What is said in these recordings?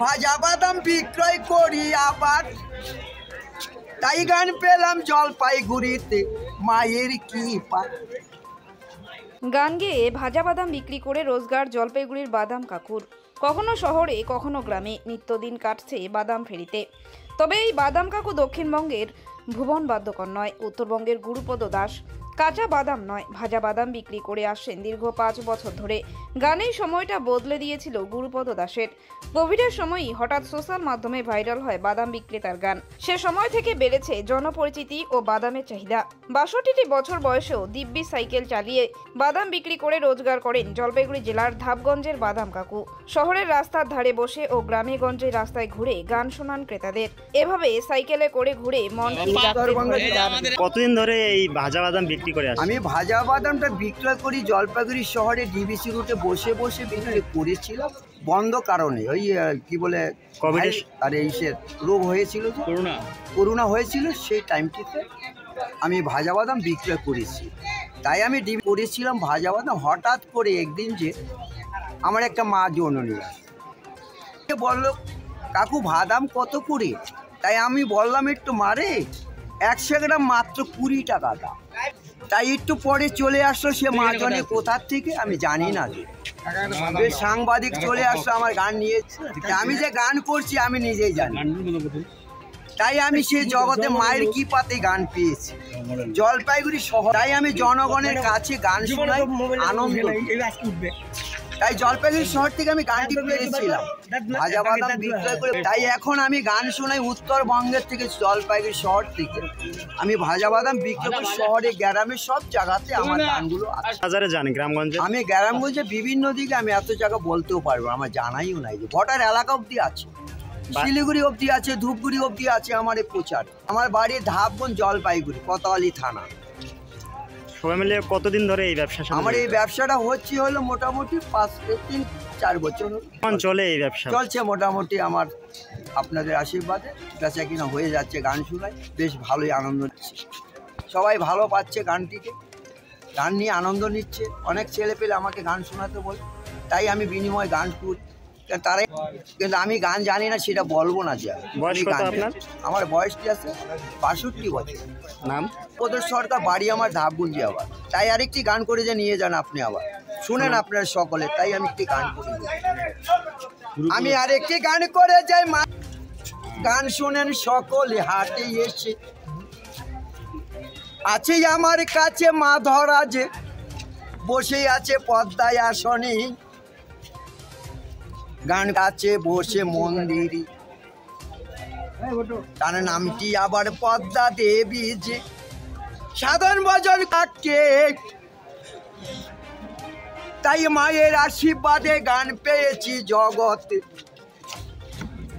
ভাজা বাদাম বিক্রয় করি আবার, তাই গান পেলাম জলপাইগুড়িতে মায়ের কৃপা। গান গেয়ে ভাজা বাদাম বিক্রি করে রোজগার জলপাইগুড়ির বাদাম কাকুর। কখনো শহরে কখনো গ্রামে নিত্যদিন কাটছে বাদাম ফেরিতে। তবে এই বাদাম কাকু দক্ষিণবঙ্গের ভুবন বাদ্যকর নয়, উত্তরবঙ্গের গুরুপদ দাস। কাঁচা বাদাম নয়, ভাজা বাদাম বিক্রি করে আসছেন দীর্ঘ 5 বছর ধরে। গানের সময়টা বদলে দিয়েছিল গুরুপদ দাসের। কোভিডের সময়ই হঠাৎ সোশ্যাল মাধ্যমে ভাইরাল হয় বাদাম বিক্রেতার গান। সে সময় থেকে বেড়েছে জনপরিচিতি ও বাদামের চাহিদা। 62টি বছর বয়সেও দিব্যি সাইকেল চালিয়ে বাদাম বিক্রি করে রোজগার করেন জলপাইগুড়ি জেলার ধাপগঞ্জের বাদাম কাকু। শহরের রাস্তার ধারে বসে ও গ্রামে গঞ্জে রাস্তায় ঘুরে গান শোনান ক্রেতাদের। এভাবে সাইকেলে করে ঘুরে মন। কতদিন ধরে এই ভাজা বাদাম বিক্রি করে আসছেন? আমি ভাজা বাদামটা বিক্রয় করি জলপাইগুড়ি শহরে ডিবিসি রুটে বসে বসে বিক্রি করেছিলাম। বন্ধ কারণে ওই কি বলে কোভিড আর এই সে রোগ হয়েছিল, করোনা হয়েছিল, সেই টাইমটিতে আমি ভাজা বাদাম বিক্রয় করেছি। তাই আমি ডিবি করেছিলাম ভাজা বাদাম। হঠাৎ করে একদিন যে আমার একটা মা জননী বললো, কাকু বাদাম কত করে? তাই আমি বললাম একটু মারে 100 গ্রাম মাত্র 20 টাকা দাম। তাই একটু পরে চলে আসলো সে মা জনে কোথার থেকে আমি জানি না, যে সাংবাদিক চলে আসলো আমার গান নিয়ে। আমি যে গান করছি আমি নিজেই জানি। তাই আমি সেই জগতে মায়ের কৃপাতে গান পেয়েছি জলপাইগুড়ি শহর। তাই আমি জনগণের কাছে গান শোনাই, আনন্দ। তাই জলপাইগুড়ি শহর থেকে আমি গানটি পেয়েছিলাম ভাজা বাদাম বিক্রয় করে। তাই এখন আমি গান শোনাই উত্তরবঙ্গের থেকে, জলপাইগুড়ি শহর থেকে আমি ভাজা বাদাম বিক্রয় করি। শহরে গ্রামে সব জায়গাতে আমার গানগুলো বাজারে জানি। গ্রামগঞ্জে আমি গ্রামগঞ্জে বিভিন্ন দিকে আমি এত জায়গা বলতেও পারবো, আমার জানাইও নাই। যে বর্ডার এলাকা অব্দি আছে, শিলিগুড়ি অব্দি আছে, ধূপগুড়ি অব্দি আছে আমার এই প্রচার। আমার বাড়ি ধাপগঞ্জ, জলপাইগুড়ি, কোতোয়ালি থানা। সবাই মিলে কতদিন ধরে এই ব্যবসা? আমার এই ব্যবসাটা হলো মোটামুটি 3-4 বছর চলে। এই ব্যবসা চলছে মোটামুটি আমার আপনাদের আশীর্বাদে বেচা কিনা হয়ে যাচ্ছে। গান শোনাই বেশ ভালোই আনন্দ নিচ্ছে, সবাই ভালো পাচ্ছে গানটিকে, গান নিয়ে আনন্দ নিচ্ছে। অনেক ছেলে পেলে আমাকে গান শোনাতে বলে, তাই আমি বিনিময়ে গান করি। তারাই কিন্তু আমি গান জানি না, সেটা বলবো না। যে আমার বয়সটি আছে 62 বছর। নাম প্রদর সরকার, বাড়ি আমার ধাপগুঞ্জি। আবার তাই আরেকটি গান করে যে নিয়ে যান আপনি, আবার শুনেন আপনারা সকলে। তাই আমি একটি গান করে আমি আরেকটি গান করে যাই। মা গান শুনেন সকলে, হাটে এসে আছে আমার কাছে মা ধরা, যে বসে আছে পদ্মায় আসনে, গান কাছে বসে মন্দিরে, তার নামটি আবার পদ্মা দেবী। যে সাধন ভজন কাকে, তাই মায়ের আশীর্বাদে গান পেয়েছি জগতে।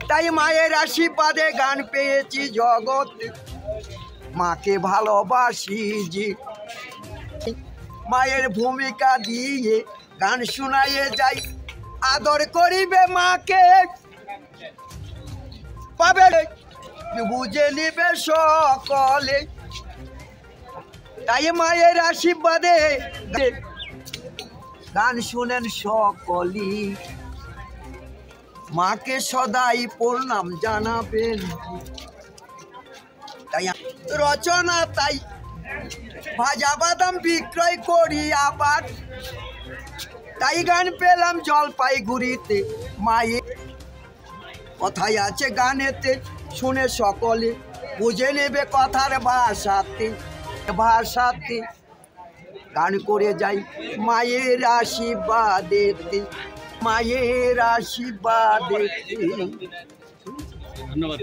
তাই মায়ের আশীর্বাদে গান পেয়েছি জগতে। মাকে ভালোবাসি যে, মায়ের ভূমিকা দিয়ে গান শোনাইয়ে যাই। আদর করিবে মাকে, পাবে বুঝে নিবে সকলে। তাই মায়ের আশীর্বাদে গান শুনেন সকলি। মাকে সদাই প্রণাম জানাবেন। তাই রচনা, তাই ভাজা বাদাম বিক্রয় করি আবার, তাই গান পেলাম জলপাইগুড়িতে মায়ের। কথাই আছে গানেতে, শুনে সকলে বুঝে নেবে কথার ভাষাতে। গান করে যাই মায়ের আশীর্বাদেতে, মায়ের আশীর্বাদেতে। ধন্যবাদ।